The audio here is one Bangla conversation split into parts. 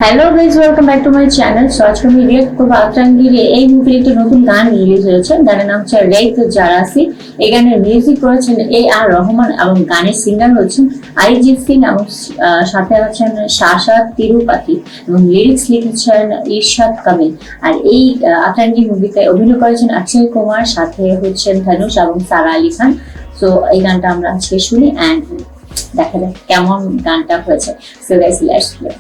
Hello guys, welcome back to my channel. So আজকে আমি রিয়েক্ট করবো আতরাঙ্গিরে এই মুভির একটি নতুন গান রিলিজ হয়েছে। গানের নাম হচ্ছে রেইত জারাসি। এই গানের মিউজিক করেছেন আর রহমান এবং গানের সিঙ্গার হচ্ছেন অরিজিৎ সিং এবং সাথে আছেন শাশা তিরুপাতি এবং লিরিক্স লিখেছেন ইরশাদ কামিল। আর এই আতরাঙ্গি মুভিতে অভিনয় করেছেন অক্ষয় কুমার, সাথে হচ্ছেন ধনুষ এবং সারা আলী খান। সো এই গানটা আমরা আজকে শুনি অ্যান্ড দেখা যাক কেমন গানটা হয়েছে। So guys, let's play.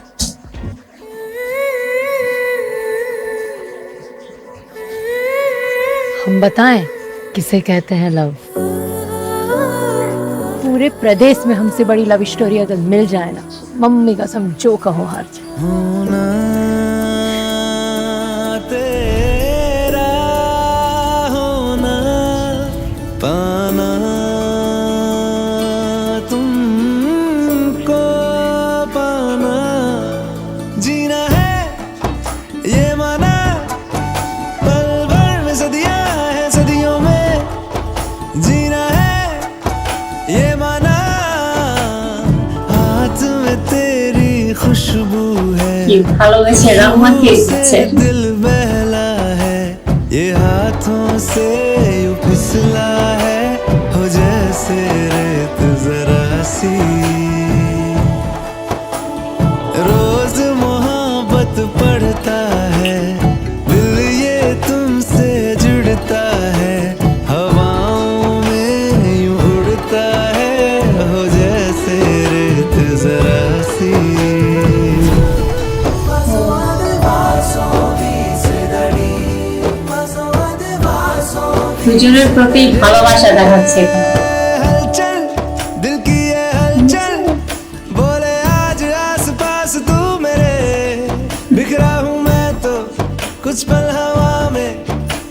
हम बताएं किसे कहते हैं लव। पूरे प्रदेश में हमसे बड़ी लव स्टोरी अगर मिल जाए ना, मम्मी कसम जो कहो हार जाए। होना तेरा होना पाना तुमको पाना जीना है ये माना पल भर में सदियां है सदियों में जीना है ये माना हाथ में तेरी खुशबू है কি ভালোবেসে রহমানকে দিচ্ছে। दिल बहला है ये हाथों से यूं फिसला है हो जैसे रेत जरा सी रोज मोहब्बत पढ़ता है दिल ये तुमसे जुड़ता है हवाओं में यूं उड़ता है हो जैसे रेत जरा सी দুজনের প্রতি ভালোবাসা দেখাচ্ছে এখানে। हलचल दिल की ये हलचल बोले आज आस पास तू मेरे बिखरा हूँ मैं तो कुछ पल हवा में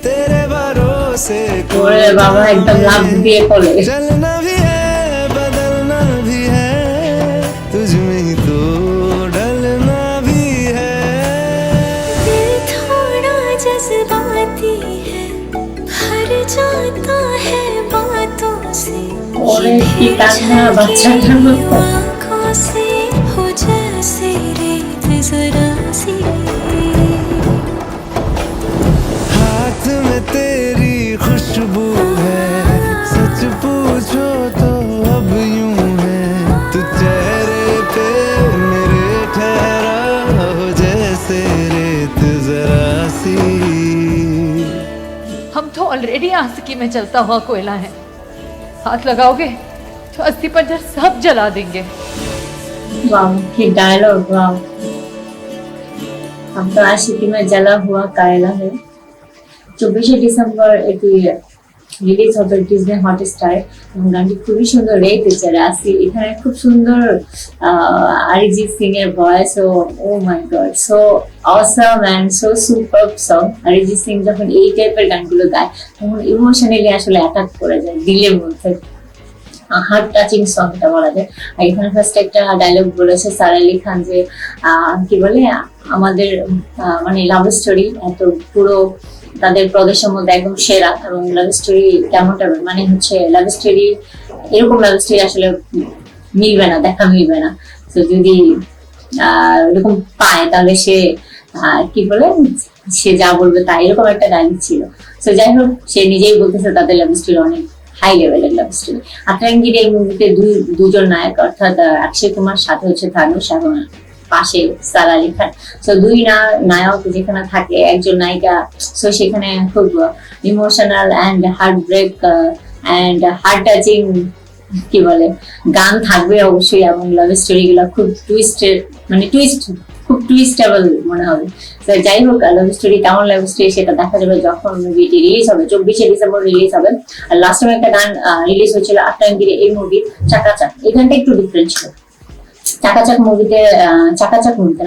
तेरे भरोसे ওরে বাবা, একদম লাভ দিয়ে পড়ে। चलना भी है बदलना भी है तुझ में ही तो ढलना भी है दिल थोड़ा जज्बाती है हर जाता है बातों से ওরে কি কান্না বাচ্চাটার মতো। आँखों से हो जैसे रेत जरा सी हाथ में तेरी खुशबू है सच पूछो तो अब यूं है तू चेहरे पे मेरे ठहरा हो जैसे रेत जरा सी हम तो ऑलरेडी आशिकी में चलता हुआ कोयला है, हाथ लगाओगे तो अस्थि पंजर सब जला देंगे। वाह, কি ডায়লগ! वाह, हम तो आशिकी में जला हुआ कायला है। 24শে ডিসেম্বর এটি রিলিজ হবে ডিজনি হটস্টার এবং গানটি খুবই সুন্দর। রেইত জারাসি, এখানে খুব সুন্দর অরিজিৎ সিং এর voice. Oh my god, so awesome and so superb song. Arijit Singh যখন এই টাইপের গানগুলো গায় তখন ইমোশনালি আসলে অ্যাটাক করে যায় দিলের মধ্যে। হার্ট টাচিং সং এটা বলা যায়। আর এখানে ফার্স্ট একটা ডায়লগ বলেছে সারা আলী খান যে কি বলে আমাদের মানে লাভ স্টোরি এত পুরো তাদের প্রদেশের মধ্যে একদম সেরা। এবং লাভ স্টোরি কেমনটা মানে হচ্ছে লাভ স্টোরি, এরকম লাভ স্টোরি আসলে মিলবে না, দেখা মিলবে না। তো যদি এরকম পায় তাহলে সে কি বলে সে যা বলবে তাই, এরকম একটা ডায়লগ ছিল। তো যাই হোক, সে নিজেই বলতেছে তাদের লাভ স্টোরি অনেক হাই লেভেলের লাভ স্টোরি। আতরাঙ্গির এই মুভিতে দুজন নায়ক, অর্থাৎ অক্ষয় কুমার সাথে হচ্ছে ধনুষ এবং পাশে সারা আলী খান। তো দুই নায়ক যেখানে থাকে, একজন নায়িকা। তো সেখানে খুব emotional and heart break and heart touching কি বলে গান থাকবে অবশ্যই। এবং লাভ স্টোরি গুলা খুব টুইস্টেড, মানে খুব টুইস্টেবল মনে হবে। তো যাই হোক, লাভ স্টোরি কেমন লাভ স্টোরি সেটা দেখা যাবে যখন মুভিটি রিলিজ হবে। 24শে ডিসেম্বর রিলিজ হবে। আর লাস্ট টাইম একটা গান রিলিজ হয়েছিল আতরাঙ্গির এই মুভি, চাকাচাক। এই গানটা একটু ডিফারেন্ট ছিল। চাকাচাক মুভিতে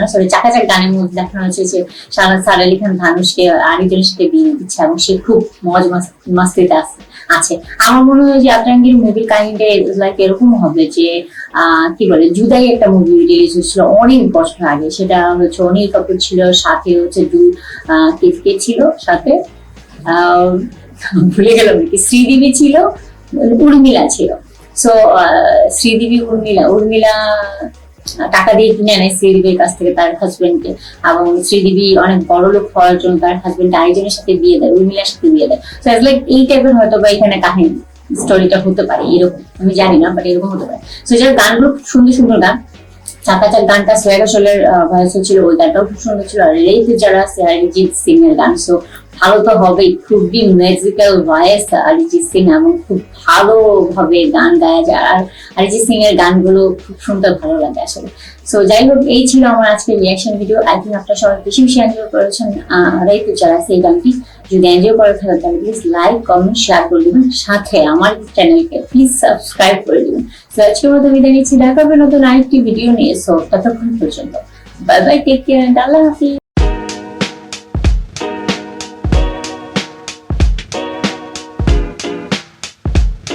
না, সরি, চাকাচাক গানের মধ্যে দেখানো হয়েছে যে সারা আলী খান ধানুষকে আরেকজনের সাথে বিয়ে দিচ্ছে এবং সে খুব মজ মাস্তিতে আছে। আমার মনে হয় যে আতরাঙ্গির মুভির কাহিনীটা লাইক এরকম হবে যে কি বলে জুদাই একটা মুভি রিলিজ হয়েছিল অনেক বছর আগে। সেটা হচ্ছে অনিল কাপুর ছিল, সাথে হচ্ছে কে ছিল সাথে, ভুলে গেলাম কি, শ্রীদেবী ছিল, উর্মিলা ছিল। সো শ্রীদেবী উর্মিলা টাকা দিয়ে কিনে আনে শ্রীদেবীর কাছ থেকে তার হাজবেন্ডকে, এবং শ্রীদেবী অনেক বড় লোক হওয়ার জন্য তার হাজবেন্ড আরেকজনের সাথে বিয়ে দেয়, উর্মিলার সাথে বিয়ে দেয়। সো লাইক এই টাইপের হয়তো বা এখানে কাহিনী স্টোরিটা হতে পারে, এরকম আমি জানি না, বাট এরকম হতে পারে। সো যার গানগুলো খুব সুন্দর সুন্দর গান, চাকাচাক গানটা শ্রেয়া ঘোষালের ভয়েস ছিল, ওই গানটাও খুব সুন্দর ছিল। আর রেইতে যারা আছে অরিজিৎ সিং এর গান, সো ভালো তো হবেই, খুবই ম্যাজিক্যাল ভয়েস অরিজিৎ সিং, এবং খুব ভালোভাবে গান গায়া যায়। আর অরিজিৎ সিং এর গানগুলো খুব শুনতে ভালো লাগে আসলে। সো যাই হোক, এই ছিল আমার আজকের রিয়াকশন ভিডিও। আই থিঙ্ক আপনারা সবাই বেশি বেশি এনজয় করেছেন রেইতে যারা আছে এই গানটি। যদি এনজয় করে থাকেন তাহলে প্লিজ লাইক কমেন্ট শেয়ার করে দিবেন, সাথে আমার চ্যানেলকে প্লিজ সাবস্ক্রাইব করে দিবেন। সো আজকের মতো বিদায় নিচ্ছি, দেখা হবে নতুন আরেকটি ভিডিও নিয়ে। সো ততক্ষণ পর্যন্ত বাই বাই, টেক কেয়ার, আল্লাহ হাফিজ।